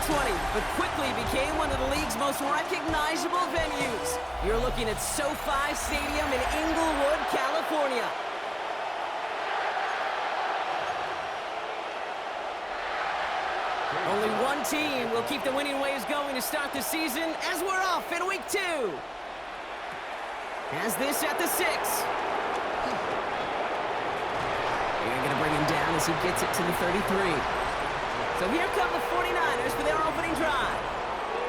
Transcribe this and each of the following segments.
2020, but quickly became one of the league's most recognizable venues. You're looking at SoFi Stadium in Inglewood, California. Only one team will keep the winning ways going to start the season as we're off in week 2. Has this at the 6. They're going to bring him down as he gets it to the 33. So here come the 49ers for their opening drive.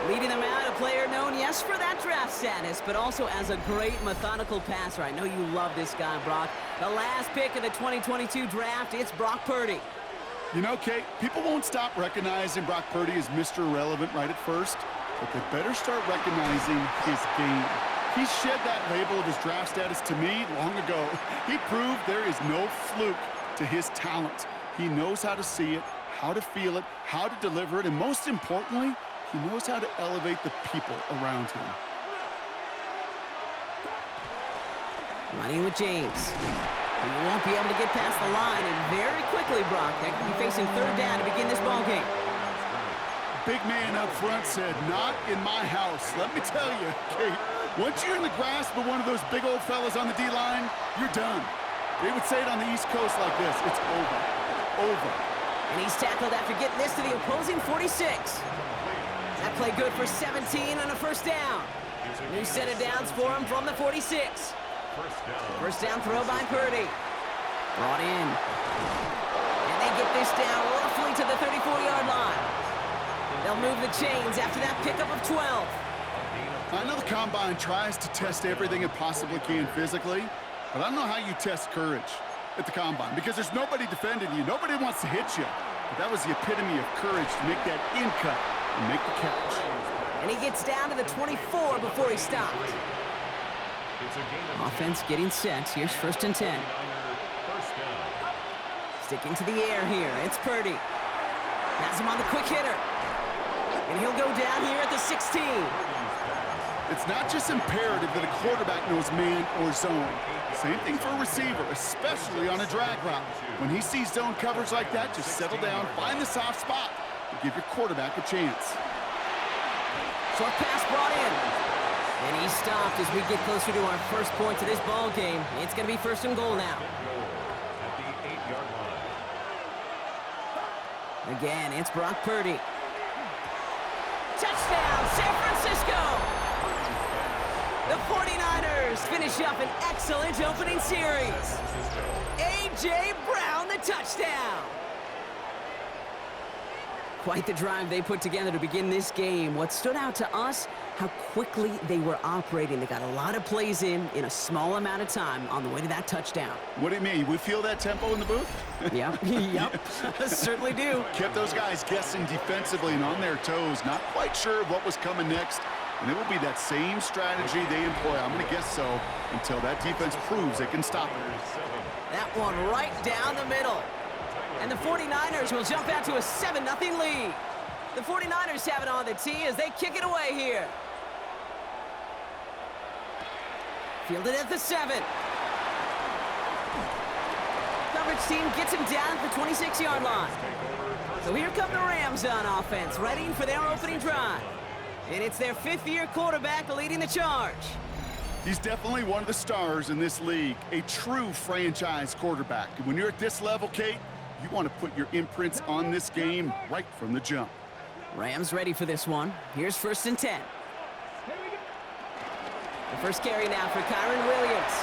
Leading them out, a player known, yes, for that draft status, but also as a great methodical passer. I know you love this guy, Brock. The last pick of the 2022 draft, it's Brock Purdy. You know, Kate, people won't stop recognizing Brock Purdy as Mr. Irrelevant right at first, but they better start recognizing his game. He shed that label of his draft status to me long ago. He proved there is no fluke to his talent. He knows how to see it, how to feel it, how to deliver it, and most importantly, he knows how to elevate the people around him. Running with James. He won't be able to get past the line, and very quickly, Brock, they could be facing third down to begin this ball game. Big man up front said, "Not in my house." Let me tell you, Kate, once you're in the grasp of one of those big old fellas on the D-line, you're done. They would say it on the East Coast like this: it's over. Over. And he's tackled after getting this to the opposing 46. That play good for 17 on a first down. New set of downs for him from the 46. First down throw by Purdy. Brought in. And they get this down roughly to the 34-yard line. They'll move the chains after that pickup of 12. I know the Combine tries to test everything it possibly can physically, but I don't know how you test courage at the Combine, because there's nobody defending you. Nobody wants to hit you. But that was the epitome of courage to make that in cut and make the catch. And he gets down to the 24 before he stopped. Offense getting set. Here's 1st and 10. Sticking to the air here. It's Purdy. Has him on the quick hitter. And he'll go down here at the 16. It's not just imperative that a quarterback knows man or zone. Same thing for a receiver, especially on a drag route. When he sees zone coverage like that, just settle down, find the soft spot, and give your quarterback a chance. Short pass brought in. And he stopped as we get closer to our first point to this ball game. It's going to be 1st and goal now. At the 8-yard line. Again, it's Brock Purdy. Touchdown, San Francisco! The 49ers finish up an excellent opening series. A.J. Brown, the touchdown. Quite the drive they put together to begin this game. What stood out to us, how quickly they were operating. They got a lot of plays in a small amount of time on the way to that touchdown. What do you mean? We feel that tempo in the booth? Yep, yep, certainly do. Kept those guys guessing defensively and on their toes, not quite sure of what was coming next. And it will be that same strategy they employ, I'm going to guess so, until that defense proves they can stop it. That one right down the middle. And the 49ers will jump out to a 7-0 lead. The 49ers have it on the tee as they kick it away here. Fielded at the 7. Coverage team gets him down at the 26-yard line. So here come the Rams on offense, ready for their opening drive. And it's their 5th-year quarterback leading the charge. He's definitely one of the stars in this league, a true franchise quarterback. And when you're at this level, Kate, you want to put your imprints on this game right from the jump. Rams ready for this one. Here's 1st and 10. The first carry now for Kyron Williams.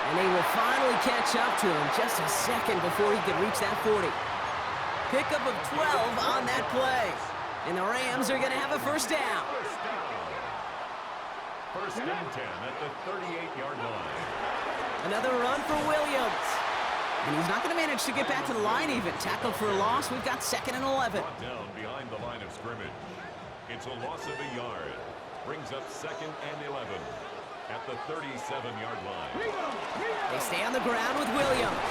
And they will finally catch up to him just a second before he can reach that 40. Pickup of 12 on that play. And the Rams are going to have a first down. First and 10 at the 38-yard line. Another run for Williams. And he's not going to manage to get back to the line even. Tackled for a loss. We've got 2nd and 11. Brought down behind the line of scrimmage. It's a loss of a yard. Brings up 2nd and 11 at the 37-yard line. They stay on the ground with Williams.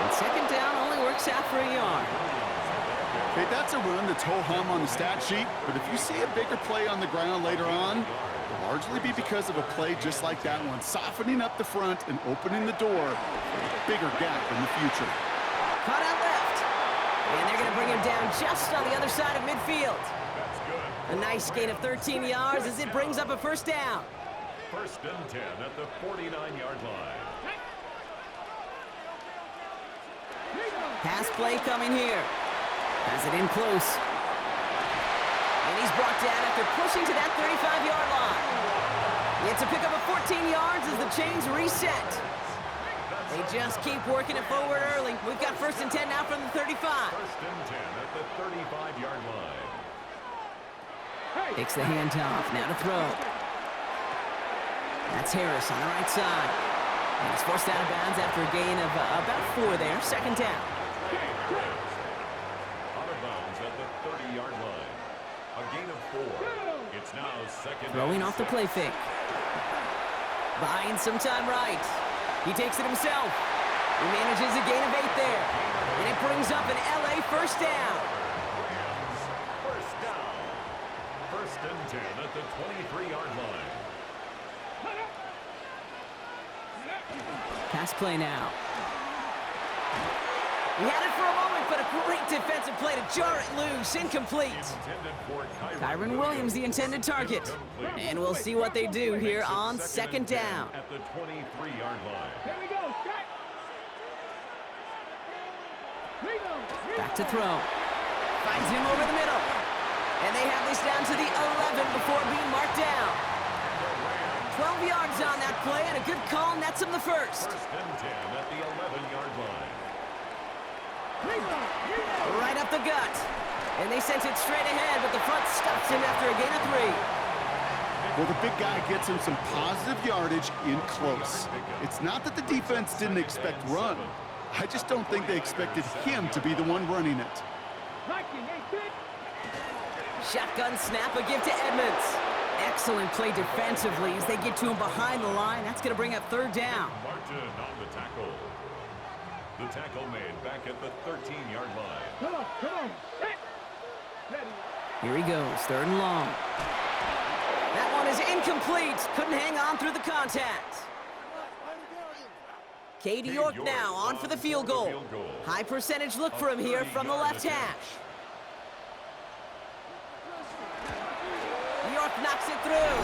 And 2nd down only works out for a yard. Okay, that's a run that's ho-hum on the stat sheet, but if you see a bigger play on the ground later on, it'll largely be because of a play just like that one, softening up the front and opening the door for a bigger gap in the future. Cut out left. And they're going to to bring him down just on the other side of midfield. That's good. A nice gain of 13 yards as it brings up a first down. First and 10 at the 49-yard line. Pass play coming here. Has it in close. And he's brought down after pushing to that 35-yard line. It's a pickup of 14 yards as the chains reset. They just keep working it forward early. We've got first and 10 now from the 35. First and 10 at the 35-yard line. Takes the handoff. Now to throw. That's Harris on the right side. And he's forced out of bounds after a gain of about 4 there. Second down. Out of bounds at the 30-yard line. A gain of 4. It's now second. Throwing off the play fake. Buying some time right. He takes it himself. He manages a gain of 8 there. And it brings up an LA first down. First down. First and 10 at the 23-yard line. Pass play now. He had it for a moment, but a great defensive play to jar it loose. Incomplete. Kyron Williams, the intended target. And we'll see what they do here on second down. At the 23-yard line. Back to throw. Finds him over the middle. And they have this down to the 11 before being marked down. 12 yards on that play, and a good call nets him the first. First and 10 at the 11-yard line. Right up the gut. And they sent it straight ahead, but the front stops him after a gain of 3. Well, the big guy gets him some positive yardage in close. It's not that the defense didn't expect run. I just don't think they expected him to be the one running it. Shotgun snap, a give to Edmonds. Excellent play defensively as they get to him behind the line. That's going to bring up third down. Martin on the tackle. The tackle made back at the 13-yard line. Come on. Here he goes, third and long. That one is incomplete. Couldn't hang on through the contact. Katie York now on for the field goal. High percentage look for him here from the left hash. York knocks it through.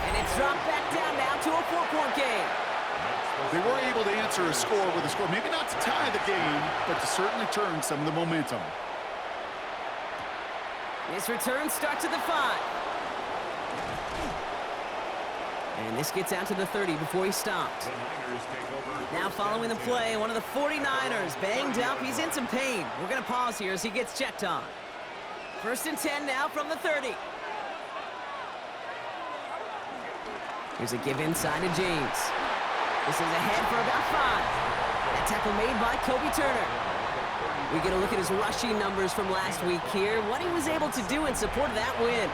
And it's dropped back down now to a 4-point game. They were able to answer a score with a score, maybe not to tie the game, but to certainly turn some of the momentum. This return starts at the 5. And this gets out to the 30 before he stopped. Now following the play, one of the 49ers banged up. He's in some pain. We're going to pause here as he gets checked on. First and 10 now from the 30. Here's a give inside to James. This is ahead for about 5. That tackle made by Kobe Turner. We get a look at his rushing numbers from last week here, what he was able to do in support of that win.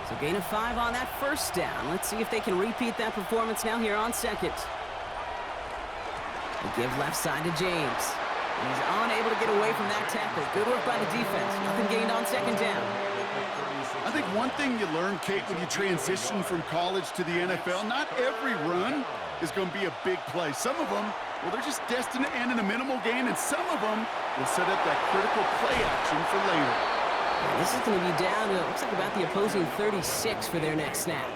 So gain of 5 on that first down. Let's see if they can repeat that performance now here on second. A give left side to James. And he's unable to get away from that tackle. Good work by the defense. Nothing gained on second down. I think one thing you learn, Kate, when you transition from college to the NFL, not every run is going to be a big play. Some of them, well, they're just destined to end in a minimal gain, and some of them will set up that critical play action for later. This is going to be down to, it looks like about the opposing 36 for their next snap.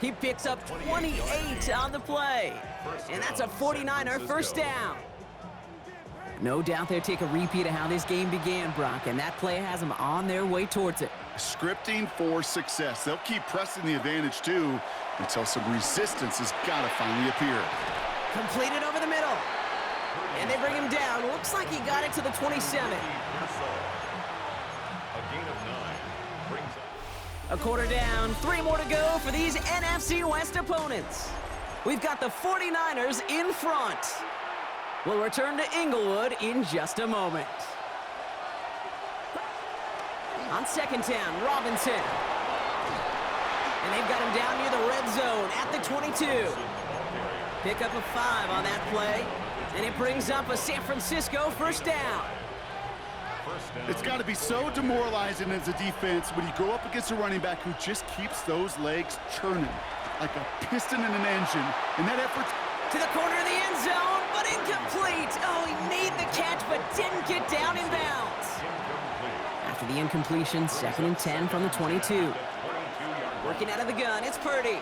He picks up 28 on the play, and that's a 49er first down. No doubt they'll take a repeat of how this game began, Brock, and that play has them on their way towards it. Scripting for success. They'll keep pressing the advantage, too, until some resistance has got to finally appear. Completed over the middle. And they bring him down. Looks like he got it to the 27. A gain of 9 brings up. A quarter down, 3 more to go for these NFC West opponents. We've got the 49ers in front. We'll return to Inglewood in just a moment. On second down, Robinson. And they've got him down near the red zone at the 22. Pick up a 5 on that play. And it brings up a San Francisco first down. It's got to be so demoralizing as a defense when you go up against a running back who just keeps those legs churning like a piston in an engine. And that effort To the corner of the end zone, but incomplete. Oh, he made the catch, but didn't get down in bounds. After the incompletion, 2nd and 10 from the 22. Working out of the gun, it's Purdy.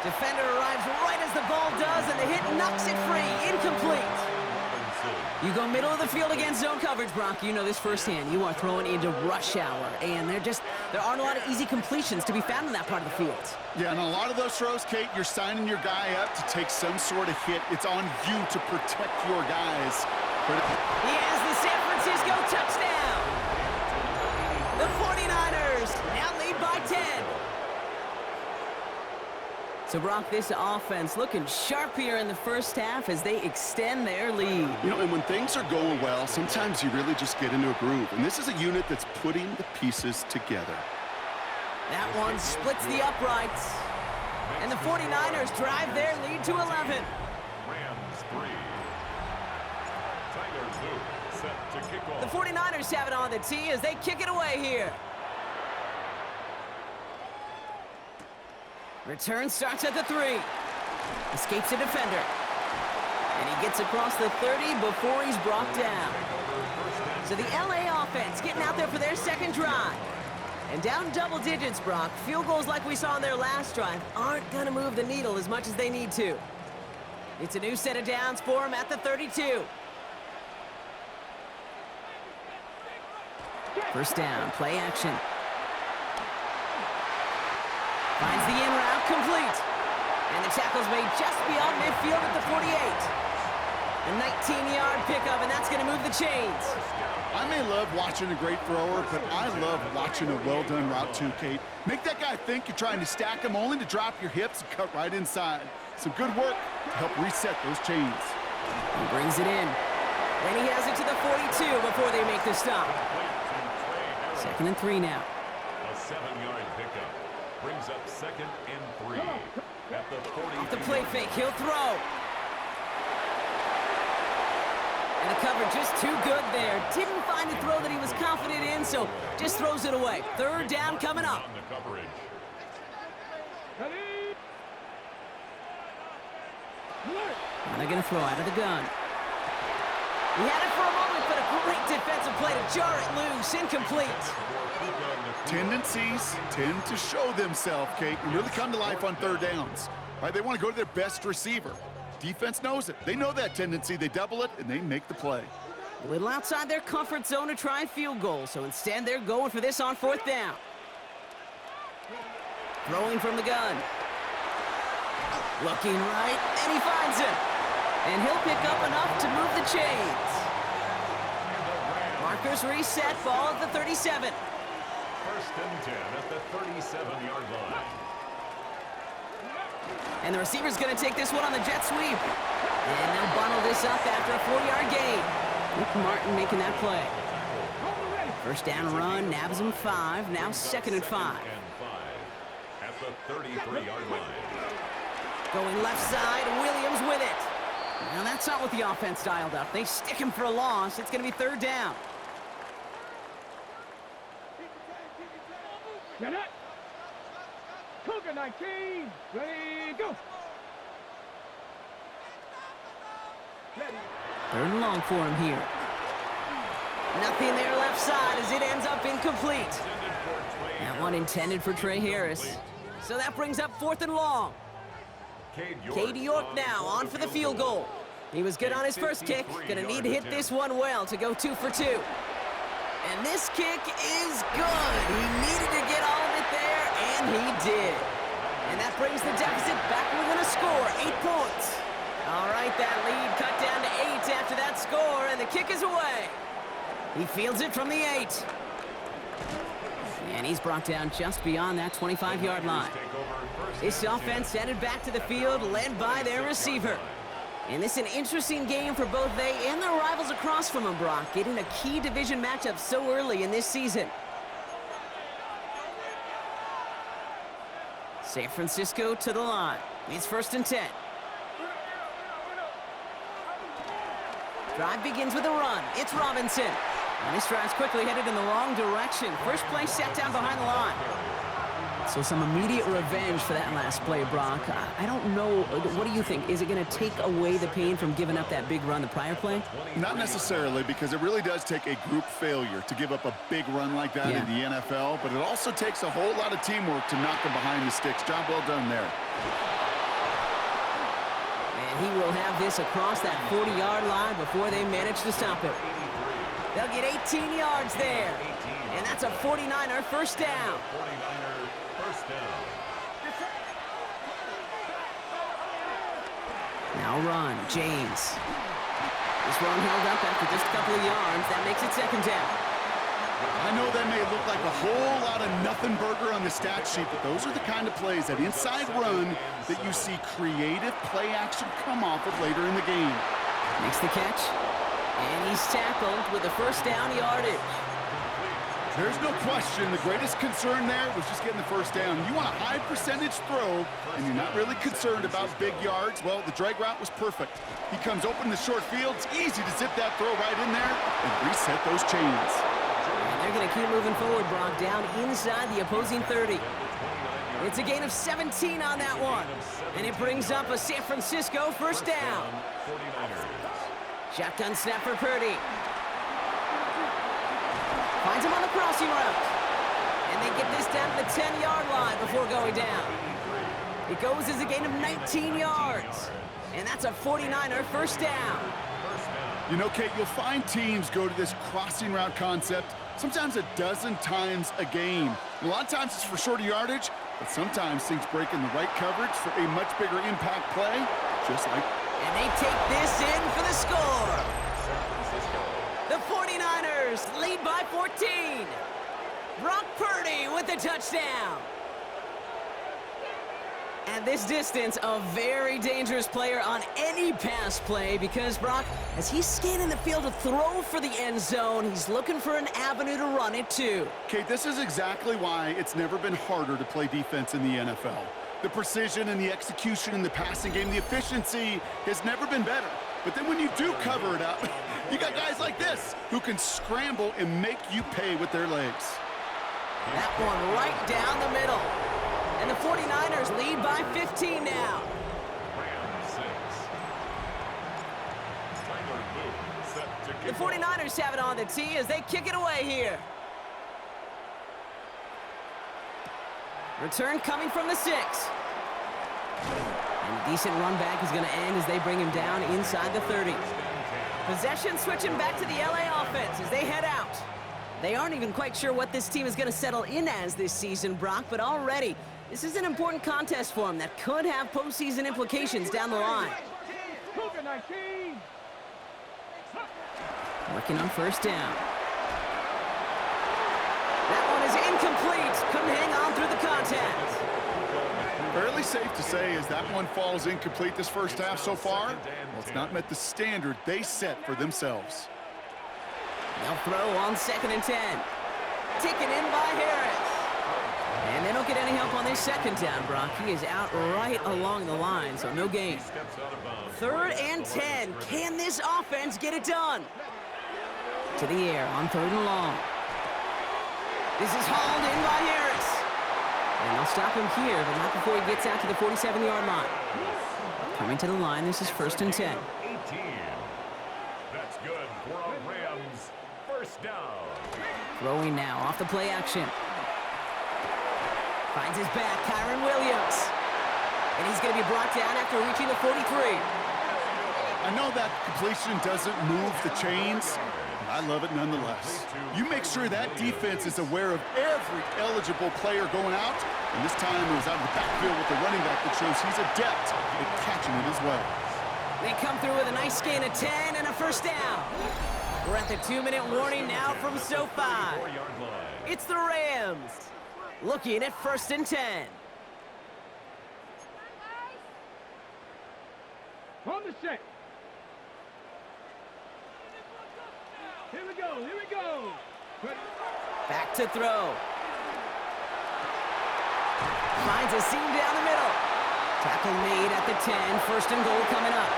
Defender arrives right as the ball does, and the hit knocks it free. Incomplete. You go middle of the field against zone coverage, Brock. You know this firsthand. You are throwing into rush hour, and there aren't a lot of easy completions to be found in that part of the field. Yeah, and a lot of those throws, Kate, you're signing your guy up to take some sort of hit. It's on you to protect your guys. He has the San Francisco touchdown. The 49ers now lead by 10. So, Brock, this offense looking sharp here in the first half as they extend their lead. You know, and when things are going well, sometimes you really just get into a groove. And this is a unit that's putting the pieces together. That one splits the uprights. And the 49ers drive their lead to 11. Rams 3. Tyler Luke set to kick off. The 49ers have it on the tee as they kick it away here. Return starts at the 3. Escapes a defender. And he gets across the 30 before he's brought down. So the LA offense getting out there for their second drive. And down double digits, Brock. Field goals like we saw in their last drive aren't going to move the needle as much as they need to. It's a new set of downs for him at the 32. First down, play action. Finds the in route, complete. And the tackle's made just beyond midfield at the 48. A 19-yard pickup, and that's going to move the chains. I may love watching a great thrower, but I love watching a well-done route too, Kate. Make that guy think you're trying to stack him only to drop your hips and cut right inside. Some good work to help reset those chains. He brings it in. Then he has it to the 42 before they make the stop. 2nd and 3 now. A 7-yard pickup brings up 2nd and 3 at the 40. Off the play fake, he'll throw. And the cover just too good there. Didn't find a throw that he was confident in, so just throws it away. 3rd down coming up. On the coverage. And they're going to throw out of the gun. He had it for a moment, but a great defensive play to jar it loose. Incomplete. Tendencies tend to show themselves, Kate, and really come to life on 3rd downs. Right? They want to go to their best receiver. Defense knows it. They know that tendency. They double it, and they make the play. A little outside their comfort zone to try and field goal, so instead they're going for this on 4th down. Throwing from the gun. Looking right, and he finds him. And he'll pick up enough to move the chains. Markers reset, ball at the 37. 1st and 10 at the 37-yard line. And the receiver's going to take this one on the jet sweep. And they'll bundle this up after a 4-yard gain. Nick Martin making that play. First down run, nabs him 5. Now 2nd and 5. At the 33-yard line. Going left side, Williams with it. Now that's not what the offense dialed up. They stick him for a loss. It's going to be 3rd down. Get it. Cougar 19. Ready, go. 3rd and long for him here. Nothing there left side as it ends up incomplete. That one intended for Trey Harris. So that brings up 4th and long. Cade York now on for the field goal. He was good on his first kick. Gonna need to hit this one well to go 2 for 2. And this kick is good. He needed to get all of it there, and he did. And that brings the deficit back within a score, 8 points. All right, that lead cut down to 8 after that score, and the kick is away. He fields it from the 8. And he's brought down just beyond that 25-yard line. This offense headed back to the field, led by their receiver. And this is an interesting game for both they and their rivals across from them, Brock, getting a key division matchup so early in this season. San Francisco to the line. It's 1st and 10. Drive begins with a run. It's Robinson. And this drive's quickly headed in the wrong direction. First play set down behind the line. So some immediate revenge for that last play, Brock. I don't know. What do you think? Is it going to take away the pain from giving up that big run the prior play? Not necessarily, because it really does take a group failure to give up a big run like that in the NFL, but it also takes a whole lot of teamwork to knock them behind the sticks. Job well done there. And he will have this across that 40-yard line before they manage to stop it. They'll get 18 yards there. And that's a 49er first down. 49er first down. Now run, James. This run held up after just a couple of yards. That makes it second down. I know that may look like a whole lot of nothing burger on the stat sheet, but those are the kind of plays, that inside run, that you see creative play action come off of later in the game. Makes the catch. And he's tackled with the first down yardage. There's no question the greatest concern there was just getting the first down. You want a high percentage throw, and you're not really concerned about big yards. Well, the drag route was perfect. He comes open in the short field. It's easy to zip that throw right in there and reset those chains. And they're going to keep moving forward, Brock, down inside the opposing 30. It's a gain of 17 on that one. And it brings up a San Francisco first down. Shotgun snap for Purdy. Finds him on the crossing route. And they get this down to the 10-yard line before going down. It goes as a gain of 19 yards. And that's a 49er first down. You know, Kate, you'll find teams go to this crossing route concept sometimes a dozen times a game. A lot of times it's for shorter yardage, but sometimes things break in the right coverage for a much bigger impact play, just like... And they take this in for the score. The 49ers lead by 14. Brock Purdy with the touchdown. At this distance, a very dangerous player on any pass play because, Brock, as he's scanning the field to throw for the end zone, he's looking for an avenue to run it to. Kate, this is exactly why it's never been harder to play defense in the NFL. The precision and the execution in the passing game, the efficiency has never been better. But then when you do cover it up, you got guys like this who can scramble and make you pay with their legs. That one right down the middle. And the 49ers lead by 15 now. The 49ers have it on the tee as they kick it away here. Return coming from the 6. And a decent run back is going to end as they bring him down inside the 30. Possession switching back to the LA offense as they head out. They aren't even quite sure what this team is going to settle in as this season, Brock, but already this is an important contest for them that could have postseason implications down the line. Working on first down. That one is incomplete. Couldn't hang on through the contact. Fairly safe to say as that one falls incomplete this first half so far, well, it's not met the standard they set for themselves. They'll throw on 2nd and 10. Taken in by Harris. And they don't get any help on this second down, Brock. He is out right along the line, so no gain. 3rd and 10. Can this offense get it done? To the air on 3rd and long. This is hauled in by Harris. And they'll stop him here, but not before he gets out to the 47-yard line. Coming to the line, this is 1st and 10. 18. That's good for a Rams first down. Throwing now off the play action. Finds his back, Kyron Williams. And he's going to be brought down after reaching the 43. I know that completion doesn't move the chains, but I love it nonetheless. You make sure that defense is aware of every eligible player going out, and this time it was out of the backfield with the running back that shows he's adept at catching it as well. They come through with a nice gain of 10 and a first down. We're at the 2-minute warning now from SoFi. It's the Rams. Looking at 1st and 10. On the set. Here we go, here we go. Back to throw. Finds a seam down the middle. Tackle made at the 10. 1st and goal coming up.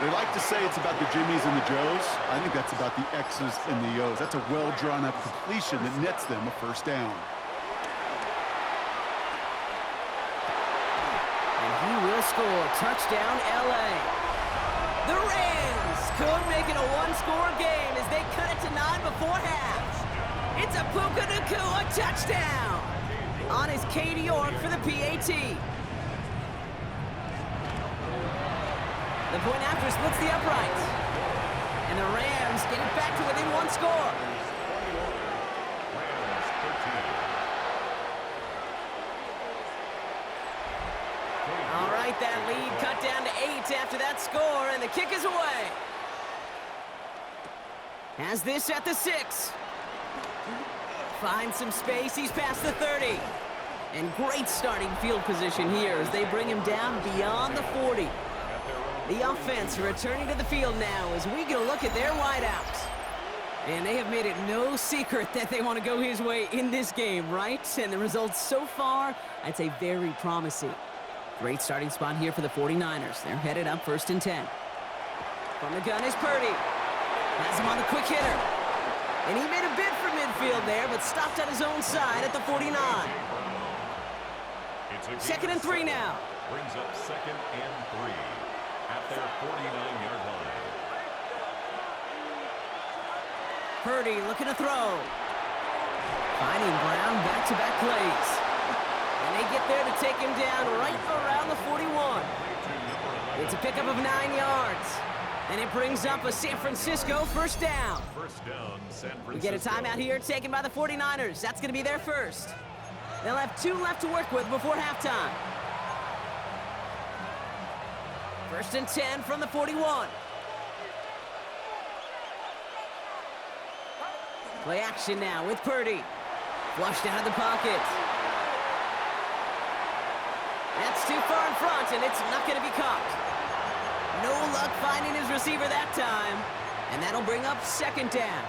They like to say it's about the Jimmies and the Joes. I think that's about the X's and the O's. That's a well-drawn-up completion that nets them a first down. score, touchdown LA. The Rams could make it a one-score game as they cut it to 9 before half. It's a Puka Nacua touchdown on his Katie York for the PAT. The point after splits the uprights. And the Rams get it back to within one score. All right, that lead cut down to 8 after that score, and the kick is away. Has this at the 6. Finds some space, he's past the 30. And great starting field position here as they bring him down beyond the 40. The offense returning to the field now as we get a look at their wideouts. And they have made it no secret that they want to go his way in this game, right? And the results so far, I'd say very promising. Great starting spot here for the 49ers. They're headed up 1st and 10. From the gun is Purdy. Has him on the quick hitter. And he made a bid for midfield there, but stopped at his own side at the 49. 2nd and 3 now. Brings up 2nd and 3 at their 49-yard line. Purdy looking to throw. Finding Brown back-to-back plays. And they get there to take him down right around the 41. It's a pickup of 9 yards. And it brings up a San Francisco first down. First down, San Francisco. We get a timeout here taken by the 49ers. That's going to be their first. They'll have 2 left to work with before halftime. 1st and 10 from the 41. Play action now with Purdy. Flushed out of the pocket. That's too far in front, and it's not going to be caught. No luck finding his receiver that time. And that'll bring up 2nd down.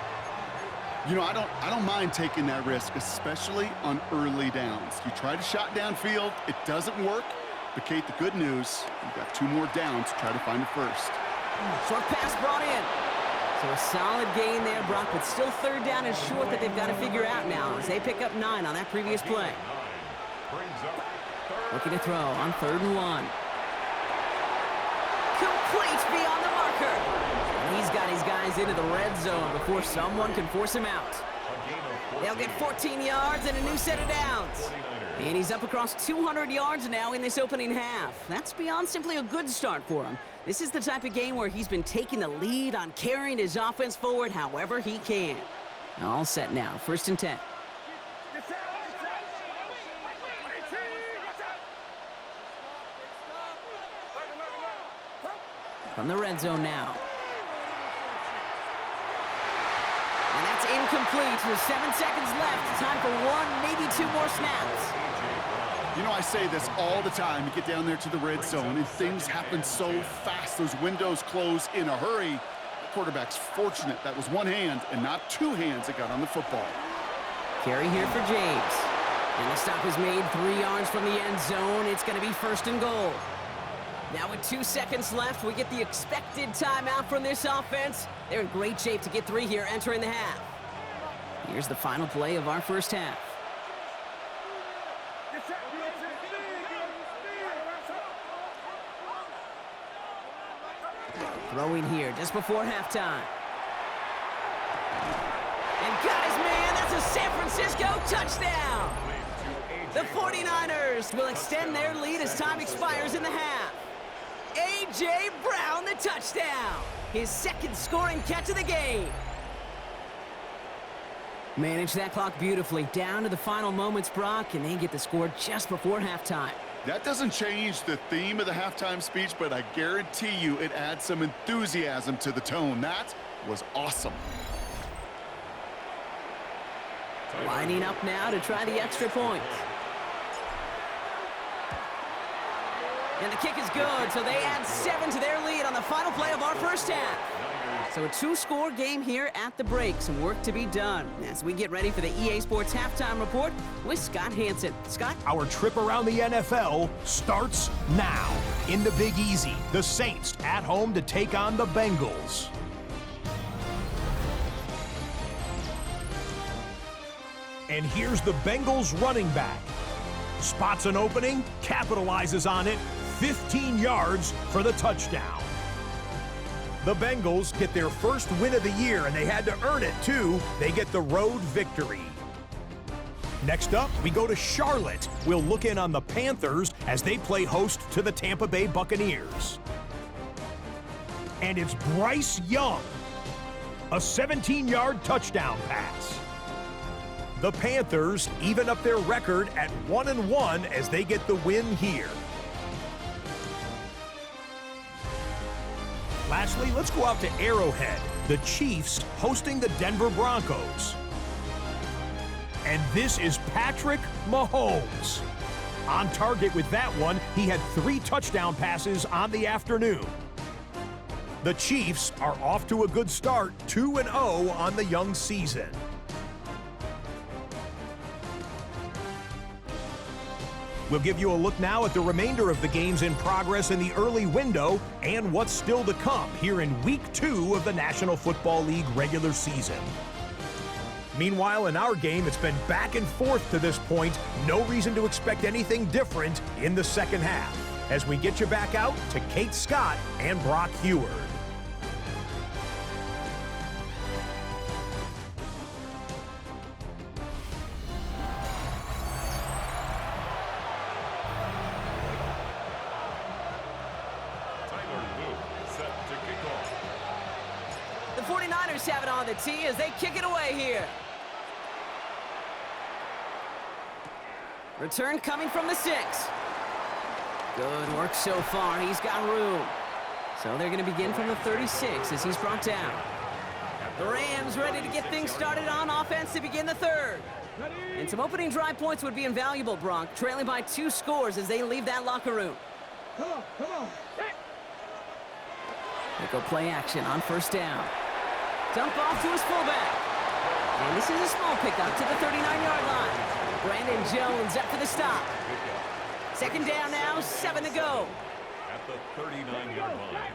You know, I don't mind taking that risk, especially on early downs. You try to shot downfield, it doesn't work. But Kate, the good news, you've got 2 more downs to try to find a first. Short pass brought in. So a solid gain there, Brock, but still 3rd down and short that they've got to figure out now as they pick up 9 on that previous play. Looking to throw on 3rd and 1. Complete beyond the marker. And he's got his guys into the red zone before someone can force him out. They'll get 14 yards and a new set of downs. And he's up across 200 yards now in this opening half. That's beyond simply a good start for him. This is the type of game where he's been taking the lead on carrying his offense forward however he can. All set now, 1st and 10. From the red zone now. And that's incomplete with 7 seconds left. Time for 1, maybe 2 more snaps. You know, I say this all the time. You get down there to the red zone, and things happen so fast. Those windows close in a hurry. The quarterback's fortunate that was 1 hand and not 2 hands that got on the football. Carry here for James. And the stop is made 3 yards from the end zone. It's going to be 1st and goal. Now with 2 seconds left, we get the expected timeout from this offense. They're in great shape to get 3 here entering the half. Here's the final play of our first half. Throwing here just before halftime. And guys, man, that's a San Francisco touchdown! The 49ers will extend their lead as time expires in the half. A.J. Brown, the touchdown! His 2nd scoring catch of the game. Manage that clock beautifully. Down to the final moments, Brock, and they get the score just before halftime. That doesn't change the theme of the halftime speech, but I guarantee you it adds some enthusiasm to the tone. That was awesome. Lining up now to try the extra point. And the kick is good, so they add 7 to their lead on the final play of our first half. So a 2-score game here at the break. Some work to be done as we get ready for the EA Sports Halftime Report with Scott Hansen. Scott? Our trip around the NFL starts now. In the Big Easy, the Saints at home to take on the Bengals. And here's the Bengals running back. Spots an opening, capitalizes on it, 15 yards for the touchdown. The Bengals get their first win of the year, and they had to earn it, too. They get the road victory. Next up, we go to Charlotte. We'll look in on the Panthers as they play host to the Tampa Bay Buccaneers. And it's Bryce Young, a 17-yard touchdown pass. The Panthers even up their record at 1-1 as they get the win here. Lastly, let's go out to Arrowhead, the Chiefs hosting the Denver Broncos. And this is Patrick Mahomes. On target with that one, he had 3 touchdown passes on the afternoon. The Chiefs are off to a good start, 2-0 on the young season. We'll give you a look now at the remainder of the games in progress in the early window and what's still to come here in Week 2 of the National Football League regular season. Meanwhile, in our game, it's been back and forth to this point. No reason to expect anything different in the second half as we get you back out to Kate Scott and Brock Heward. The 49ers have it on the tee as they kick it away here. Return coming from the 6. Good work so far. He's got room. So they're going to begin from the 36 as he's brought down. The Rams ready to get things started on offense to begin the third. And some opening drive points would be invaluable, Bronk, trailing by 2 scores as they leave that locker room. Come on. They go play action on first down. Dump off to his fullback. And this is a small pickup to the 39-yard line. Brandon Jones up for the stop. Second down now, 7 to go. At the 39-yard line.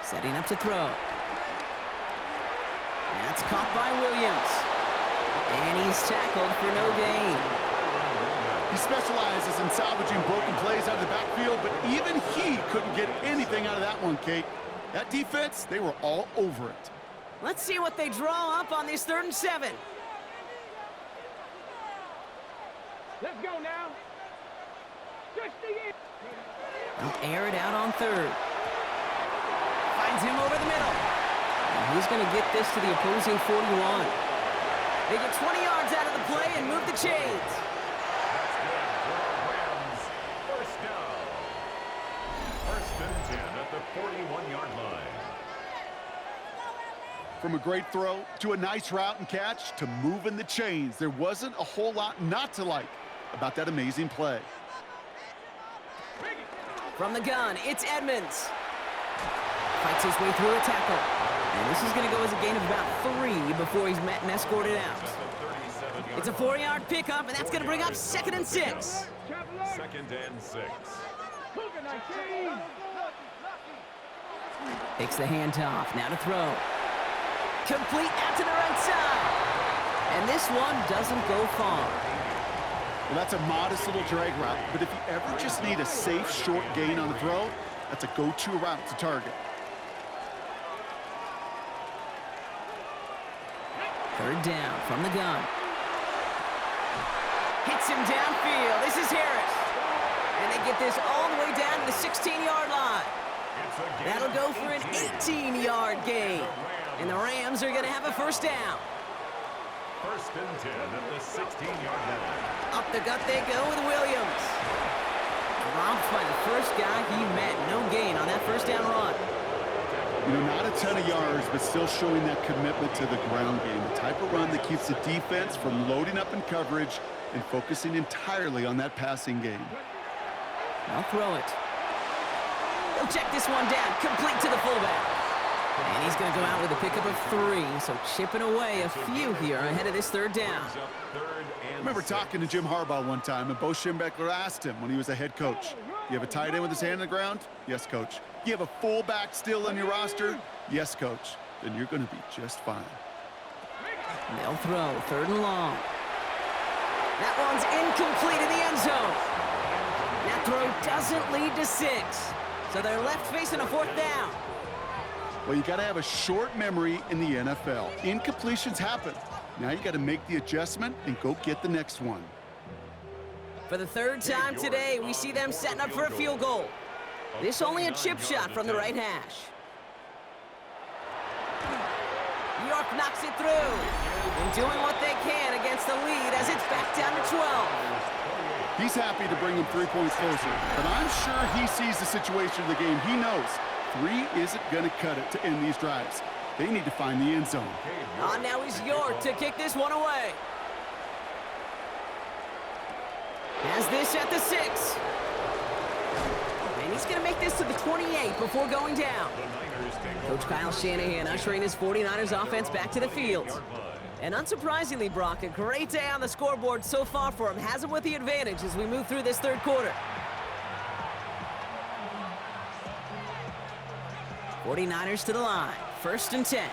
Setting up to throw. That's caught by Williams. And he's tackled for no gain. He specializes in salvaging broken plays out of the backfield, but even he couldn't get anything out of that one, Kate. That defense, they were all over it. Let's see what they draw up on this 3rd and 7. Let's go now. Stretch the end. They'll air it out on 3rd. Finds him over the middle. And he's going to get this to the opposing 41. They get 20 yards out of the play and move the chains. First down. 1st and 10 at the 41-yard line. From a great throw to a nice route and catch to moving the chains, there wasn't a whole lot not to like about that amazing play. From the gun, it's Edmonds. Fights his way through a tackle. And this is going to go as a gain of about 3 before he's met and escorted out. It's a 4-yard pickup, and that's going to bring up 2nd and 6. 2nd and 6. Takes the handoff, now to throw. Complete out to the right side. And this one doesn't go far. Well, that's a modest little drag route, but if you ever just need a safe, short gain on the throw, that's a go-to route to target. 3rd down from the gun. Hits him downfield. This is Harris. And they get this all the way down to the 16-yard line. That'll go for an 18-yard gain. And the Rams are going to have a 1st down. 1st and 10 at the 16-yard line. Up the gut they go with Williams. Dropped by the first guy he met. No gain on that 1st down run. You know, not a ton of yards, but still showing that commitment to the ground game. The type of run that keeps the defense from loading up in coverage and focusing entirely on that passing game. I'll throw it. He'll check this one down, complete to the fullback. And he's going to go out with a pickup of 3, so chipping away a few here ahead of this 3rd down. I remember talking to Jim Harbaugh one time, and Bo Schembechler asked him when he was a head coach, you have a tight end with his hand on the ground? Yes, coach. You have a fullback still on your roster? Yes, coach. Then you're going to be just fine. They'll throw, 3rd and long. That one's incomplete in the end zone. That throw doesn't lead to 6. So they're left facing a 4th down. Well, you got to have a short memory in the NFL. Incompletions happen. Now you got to make the adjustment and go get the next one. For the 3rd time today, we see them setting up for a field goal. This only a chip shot from the right hash. York knocks it through. And doing what they can against the lead as it's back down to 12. He's happy to bring them 3 points closer, but I'm sure he sees the situation of the game. He knows 3 isn't going to cut it to end these drives. They need to find the end zone. Now is York to kick this one away. Has this at the 6. And he's going to make this to the 28 before going down. Coach Kyle Shanahan ushering his 49ers offense back to the field. And unsurprisingly, Brock, a great day on the scoreboard so far for him. Has him with the advantage as we move through this 3rd quarter. 49ers to the line. 1st and 10.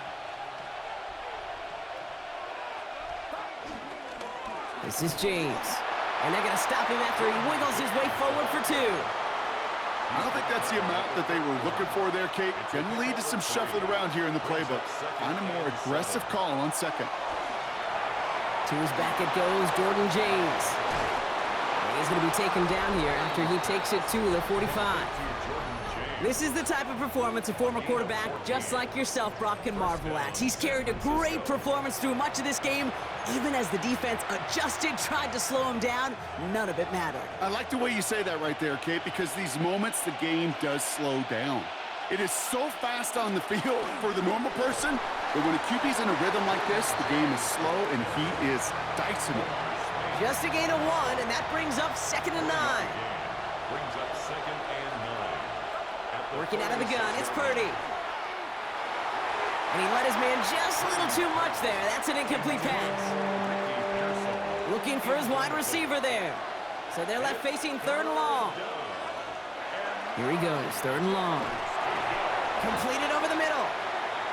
This is James. And they're going to stop him after he wiggles his way forward for 2. I don't think that's the amount that they were looking for there, Kate. Can lead to some shuffling around here in the playbook. Find a more aggressive call on 2nd. To his back it goes, Jordan James. And he's going to be taken down here after he takes it to the 45. This is the type of performance a former quarterback just like yourself, Brock, can marvel at. He's carried a great performance through much of this game. Even as the defense adjusted, tried to slow him down, none of it mattered. I like the way you say that right there, Kate, because these moments the game does slow down. It is so fast on the field for the normal person, but when a QB's in a rhythm like this, the game is slow and he is dicing it. Just a gain of 1, and that brings up 2nd and 9. Brings up 2nd and 9. Working out of the gun, it's Purdy. And he let his man just a little too much there. That's an incomplete pass. Looking for his wide receiver there. So they're left facing 3rd and long. Here he goes, 3rd and long. Completed over the middle.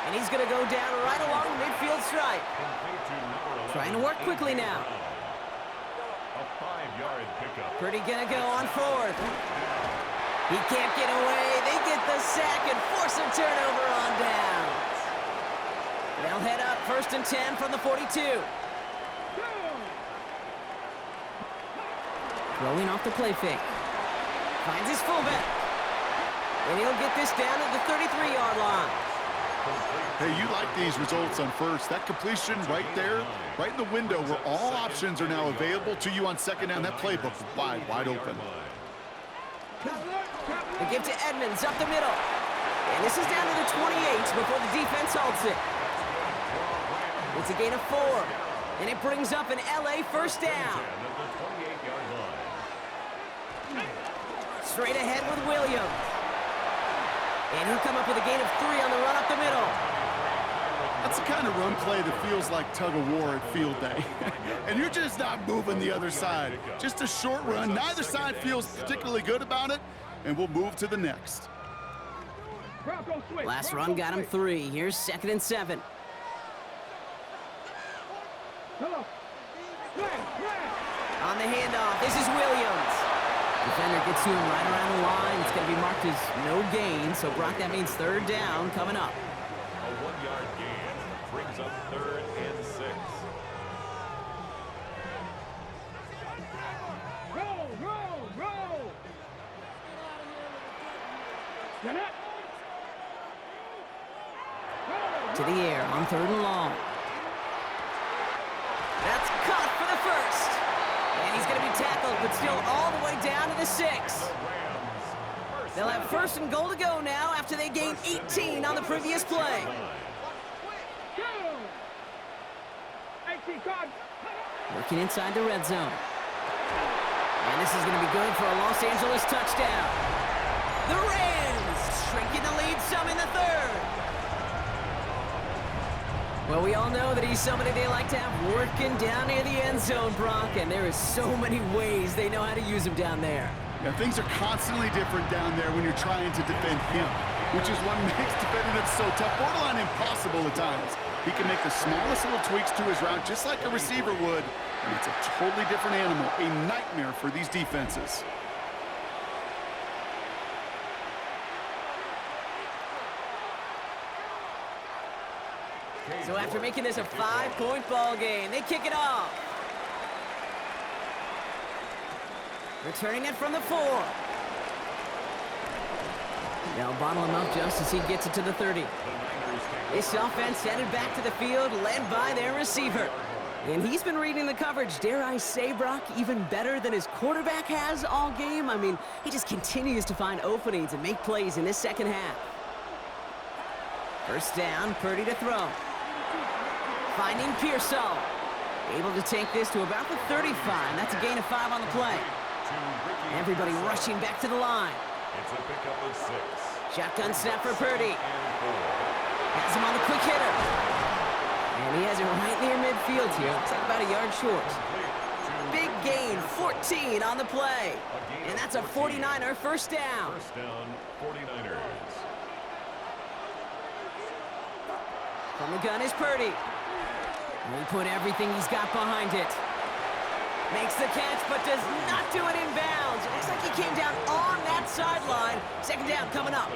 And he's going to go down right along the midfield stripe. Trying to work quickly now. A 5-yard pickup. Purdy going to go on 4th. He can't get away. They get the sack and force a turnover on downs. They'll head up 1st and 10 from the 42. Throwing off the play fake. Finds his fullback. And he'll get this down at the 33-yard line. Hey, you like these results on 1st. That completion right there, right in the window where all options are now available to you on 2nd down. That playbook is wide open. They give to Edmonds up the middle. And this is down to the 28 before the defense halts it. It's a gain of 4. And it brings up an LA 1st down. Straight ahead with Williams. And he'll come up with a gain of 3 on the run up the middle. That's the kind of run play that feels like tug-of-war at field day. And you're just not moving the other side. Just a short run. Neither side feels particularly good about it. And we'll move to the next. Last run got him 3. Here's 2nd and 7. On the handoff, this is Williams. Defender gets to him right around the line. It's going to be marked as no gain. So, Brock, that means 3rd down coming up. A 1-yard gain brings up 3rd and 6. Roll! Get it! To the air on 3rd and long. That's caught for the 1st. And he's going to be tackled, but still all the way down to the 6. They'll have 1st and goal to go now after they gained 18 on the previous play. Working inside the red zone. And this is going to be good for a Los Angeles touchdown. The Rams shrinking the lead some in the 3rd. Well, we all know that he's somebody they like to have working down near the end zone, Brock, and there is so many ways they know how to use him down there. Yeah, things are constantly different down there when you're trying to defend him, which is what makes defending him so tough, borderline impossible at times. He can make the smallest little tweaks to his route just like a receiver would, and it's a totally different animal, a nightmare for these defenses. So after making this a 5-point ball game, they kick it off. Returning it from the 4. They'll bottle him up just as he gets it to the 30. This offense headed back to the field, led by their receiver. And he's been reading the coverage, dare I say, Brock, even better than his quarterback has all game. I mean, he just continues to find openings and make plays in this second half. First down, Purdy to throw. Finding Pearsall. Able to take this to about the 35. That's a gain of 5 on the play. Everybody rushing back to the line. It's a pickup of 6. Shotgun snap for Purdy. Has him on the quick hitter. And he has it right near midfield here. Looks like about a yard short. Big gain, 14 on the play. And that's a 49er first down. First down, 49ers. From the gun is Purdy. He put everything he's got behind it. Makes the catch, but does not do it in bounds. Looks like he came down on that sideline. Second down coming up.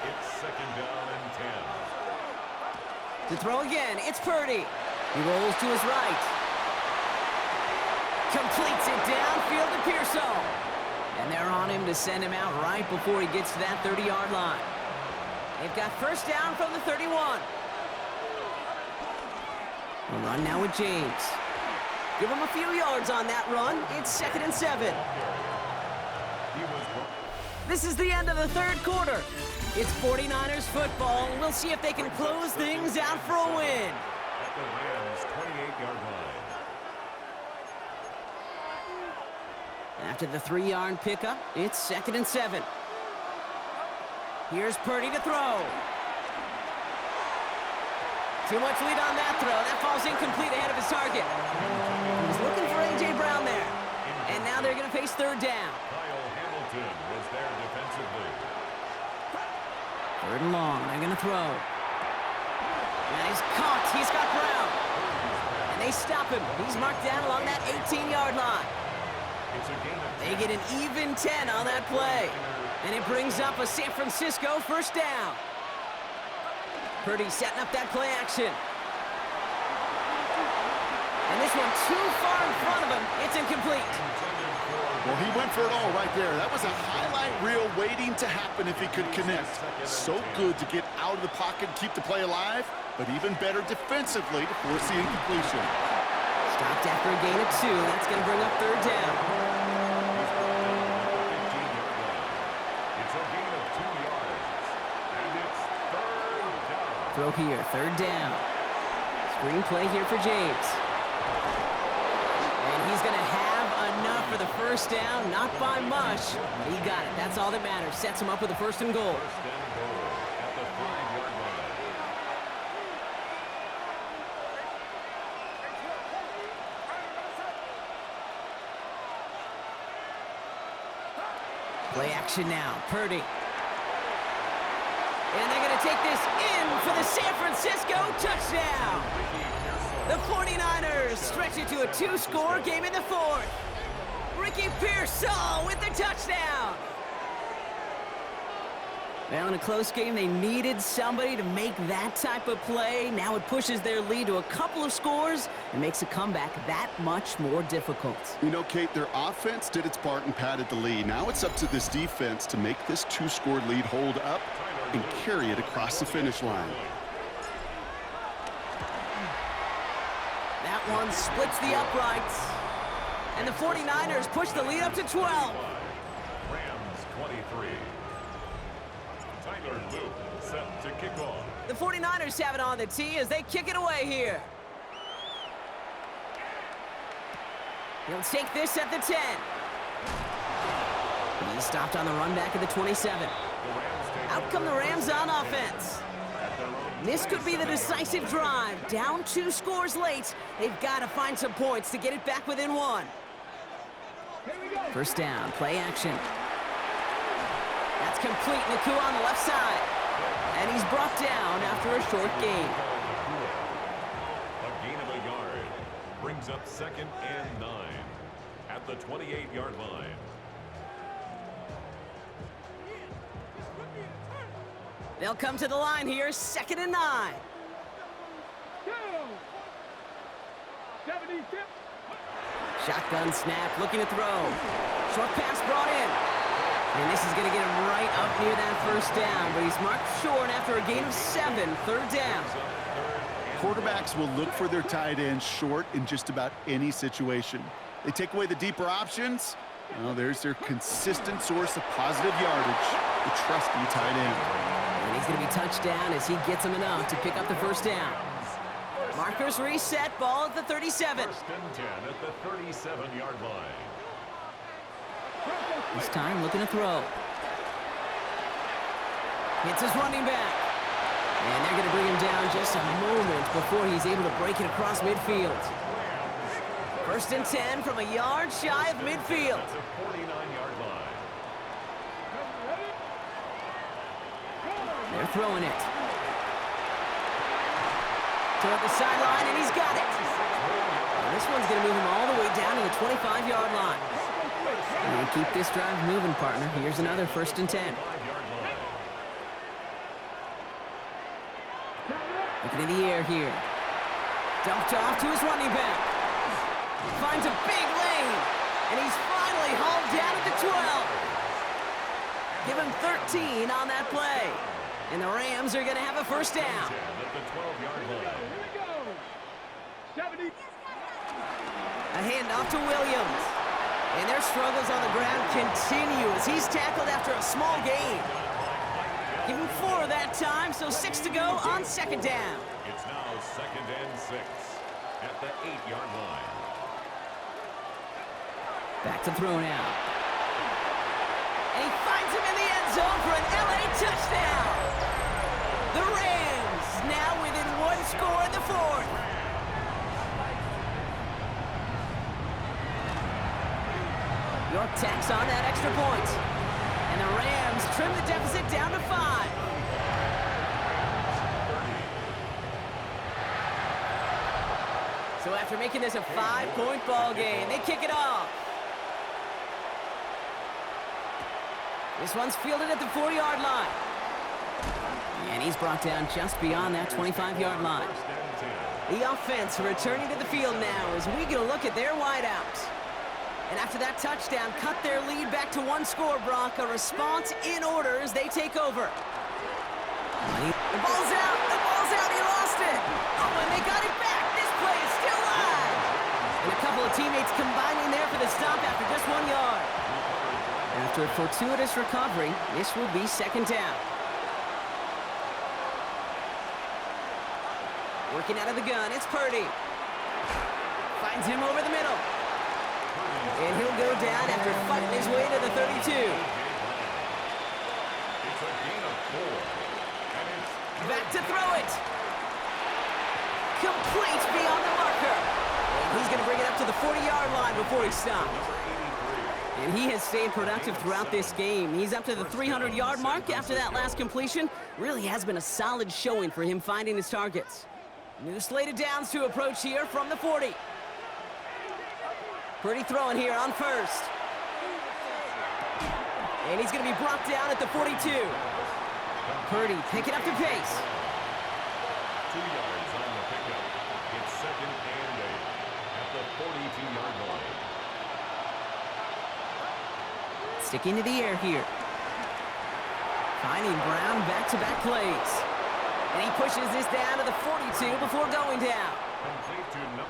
It's second down and 10. To throw again, it's Purdy. He rolls to his right. Completes it downfield to Pearsall. And they're on him to send him out right before he gets to that 30-yard line. They've got first down from the 31. A run now with James. Give him a few yards on that run. It's second and 7. This is the end of the third quarter. It's 49ers football, and we'll see if they can close things out for a win. At the Rams' 28-yard line. After the 3-yard pickup, it's second and 7. Here's Purdy to throw. Too much lead on that throw. That falls incomplete ahead of his target. He was looking for A.J. Brown there. And now they're going to face third down. Kyle Hamilton was there defensively. Third and long. They're going to throw. And he's caught. He's got Brown. And they stop him. He's marked down along that 18-yard line. They get an even 10 on that play. And it brings up a San Francisco first down. Purdy setting up that play action. And this one too far in front of him. It's incomplete. Well, he went for it all right there. That was a highlight reel waiting to happen if he could connect. So good to get out of the pocket and keep the play alive, but even better defensively to force the incompletion. Stopped after a gain of 2. That's going to bring up third down. It's a gain of 2 yards. And it's third down. Throw here, third down. Screen play here for James. And he's going to have enough for the first down. Not by much, but he got it. That's all that matters. Sets him up with a first and goal. First and goal at the 5-yard line. Play action now, Purdy. And they're going to take this in for the San Francisco touchdown. The 49ers stretch it to a 2-score game in the fourth. Ricky Pearsall with the touchdown. Well, in a close game, they needed somebody to make that type of play. Now it pushes their lead to a couple of scores and makes a comeback that much more difficult. You know, Kate, their offense did its part and padded the lead. Now it's up to this defense to make this 2-score lead hold up and carry it across the finish line. That one splits the uprights. And the 49ers push the lead up to 12. Rams 23. Tyler Luke set to kick off. The 49ers have it on the tee as they kick it away here. He'll take this at the 10. He's stopped on the run back at the 27. Out come the Rams on offense. This could be the decisive drive. Down 2 scores late. They've got to find some points to get it back within 1. First down, play action. That's complete. Nakua on the left side. And he's brought down after a short gain. A gain of a yard brings up second and 9 at the 28-yard line. They'll come to the line here, second and 9. Go! 76. Shotgun snap, looking to throw. Short pass brought in. And this is going to get him right up near that first down, but he's marked short after a gain of 7, third down. Quarterbacks will look for their tight end short in just about any situation. They take away the deeper options. Well, there's their consistent source of positive yardage, the trusty tight end. And he's going to be touchdown as he gets him enough to pick up the first down. Markers reset, ball at the 37. First and 10 at the 37-yard line. This time looking to throw. Hits his running back. And they're going to bring him down just a moment before he's able to break it across midfield. First and 10 from a yard shy of midfield. At the 49-yard line. They're throwing it. Toward the sideline, and he's got it. And this one's going to move him all the way down to the 25-yard line. And keep this drive moving, partner. Here's another first and 10. Looking in the air here. Dumped off to his running back. Finds a big lane. And he's finally hauled down at the 12. Give him 13 on that play. And the Rams are going to have a first down. At the 12-yard line. Here we go. 70. A handoff to Williams. And their struggles on the ground continue as he's tackled after a small gain. Give him 4 that time, so 6 to go on second down. It's now second and 6 at the 8-yard line. Back to throw now. And he finds him in the end zone for an LA touchdown. The Rams now within 1 score in the 4th. York tacks on that extra point. And the Rams trim the deficit down to 5. So after making this a 5-point ball game, they kick it off. This one's fielded at the 4-yard line. And he's brought down just beyond that 25-yard line. The offense returning to the field now as we get a look at their wideouts. And after that touchdown, cut their lead back to 1 score, Brock. A response in order as they take over. The ball's out. The ball's out. He lost it. Oh, and they got it back. This play is still live. And a couple of teammates combining there for the stop after just 1 yard. After a fortuitous recovery, this will be second down. Working out of the gun, it's Purdy. Finds him over the middle. And he'll go down after fighting his way to the 32. It's a gain of 4. And it's Back to throw it. Complete beyond the marker. And he's going to bring it up to the 40-yard line before he stops. And he has stayed productive throughout this game. He's up to the 300-yard mark after that last completion. Really has been a solid showing for him finding his targets. New slated downs to approach here from the 40. Purdy throwing here on first. And he's going to be brought down at the 42. Purdy picking up the pace. 2 yards on the pickup. It's second and 8 at the 42-yard line. Sticking to the air here. Finding Brown back-to-back plays. And he pushes this down to the 42 before going down.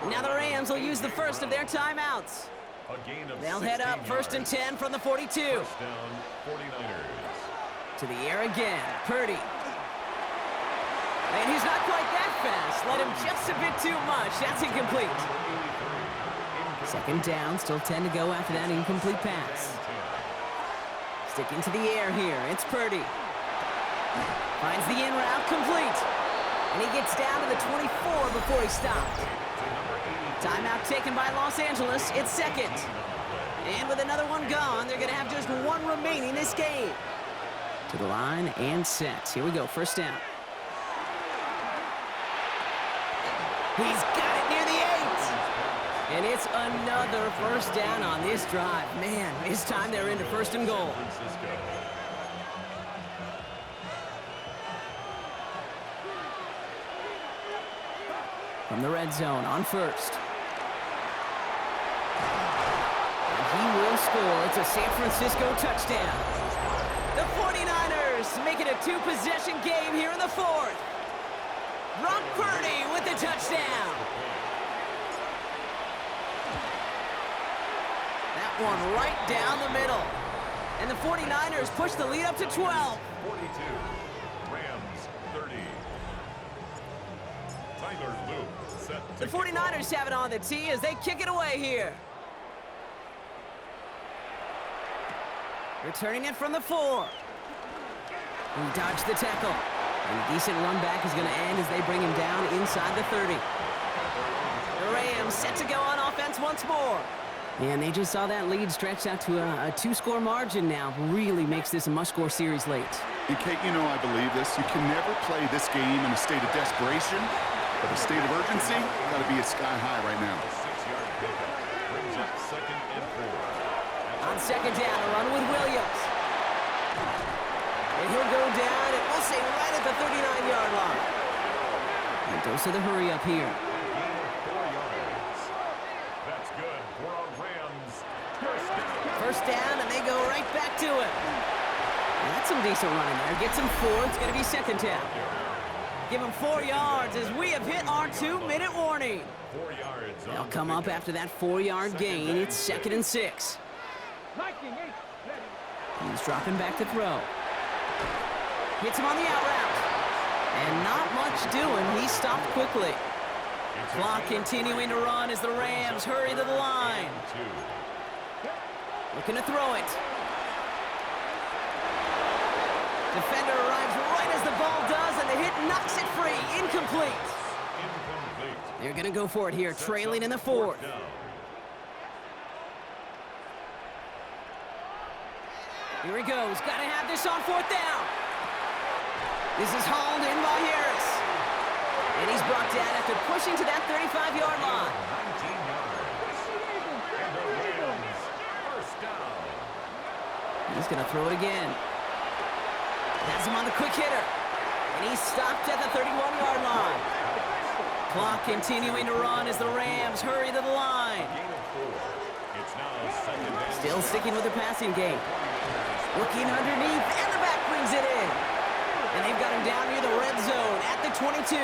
Now the Rams will use the first of their timeouts. They'll head up first and 10 from the 42. First down, 49ers. To the air again, Purdy. And he's not quite that fast. Let him just a bit too much. That's incomplete. Second down, still 10 to go after that incomplete pass. Sticking to the air here, it's Purdy. Finds the in route complete. And he gets down to the 24 before he stopped. Timeout taken by Los Angeles. It's second. And with another one gone, they're going to have just 1 remaining this game. To the line and set. Here we go, first down. He's got it near the 8. And it's another first down on this drive. Man, this time they're into first and goal. From the red zone on first. And he will score. It's a San Francisco touchdown. The 49ers make it a two-possession game here in the fourth. Brock Purdy with the touchdown. That one right down the middle. And the 49ers push the lead up to 12. 42. Rams 30. Tyler Luke set to The 49ers have it on the tee as they kick it away here. Returning it from the 4. He dodged the tackle. And a decent run back is going to end as they bring him down inside the 30. The Rams set to go on offense once more. And they just saw that lead stretch out to a two-score margin now. Really makes this a must-score series late. And Kate, you know I believe this. You can never play this game in a state of desperation, but a state of urgency got to be at sky high right now. 6-yard pickup brings up 2nd and 4. On second down, a run with Williams. And he'll go down, and we'll say right at the 39-yard line. And goes to the hurry up here. Gain of 4 yards. That's good for a Rams first down. First down, and they go right back to it. And that's some decent running there. Gets him 4. It's going to be second down. Give him 4 yards as we have hit our 2-minute warning. 4 yards. They'll come up after that 4-yard gain. It's 2nd and 6. He's dropping back to throw. Hits him on the out route. And not much doing. He stopped quickly. Clock continuing to run as the Rams hurry to the line. Looking to throw it. Defender arrives right as the ball does, and the hit knocks it free. Incomplete. They're going to go for it here, trailing in the 4th. Here he goes. Got to have this on 4th down. This is hauled in by Harris. And he's brought down after pushing to that 35-yard line. 19 yards. And the Rams first down. He's going to throw it again. Has him on the quick hitter. And he's stopped at the 31-yard line. Clock continuing to run as the Rams hurry to the line. Gain of 4. It's now 2nd and Still sticking with the passing game. Looking underneath, and the back brings it in. And they've got him down near the red zone at the 22.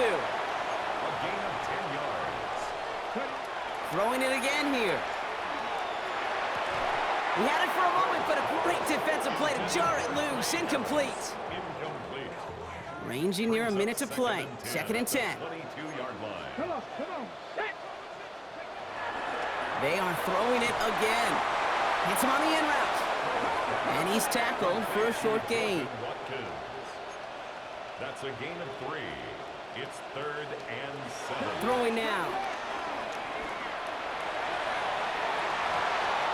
a gain of 10 yards. Throwing it again here. He had it for a moment, but a great defensive play to jar it loose. Incomplete. Incomplete. Ranging near a minute to play. 2nd and 10. 22-yard line. Come on. Set. They are throwing it again. Hits him on the in route. And he's tackled for a short gain. Watkins. That's a gain of 3. It's 3rd and 7. Throwing now.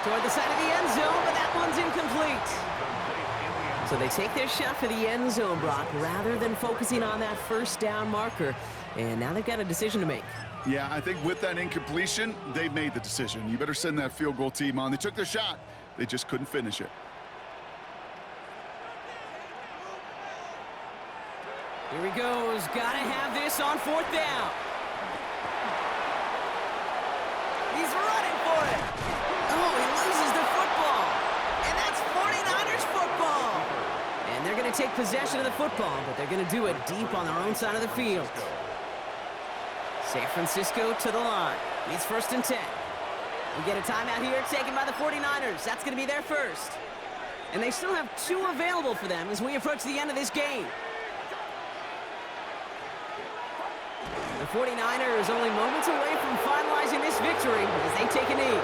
Toward the side of the end zone, but that one's incomplete. So they take their shot for the end zone, Brock, rather than focusing on that first down marker. And now they've got a decision to make. Yeah, I think with that incompletion, they've made the decision. You better send that field goal team on. They took their shot. They just couldn't finish it. Here he goes. Got to have this on 4th down. He's running for it. Oh, he loses the football. And that's 49ers football. And they're going to take possession of the football, but they're going to do it deep on their own side of the field. San Francisco to the line. It's 1st and 10. We get a timeout here taken by the 49ers. That's going to be their first. And they still have 2 available for them as we approach the end of this game. The 49ers only moments away from finalizing this victory as they take a knee.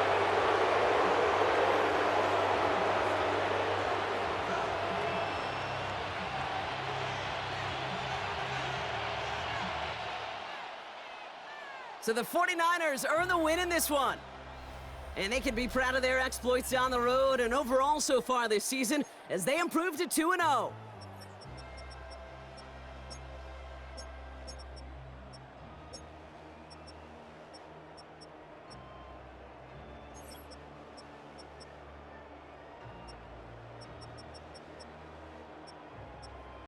So the 49ers earn the win in this one. And they can be proud of their exploits down the road and overall so far this season as they improve to 2-0.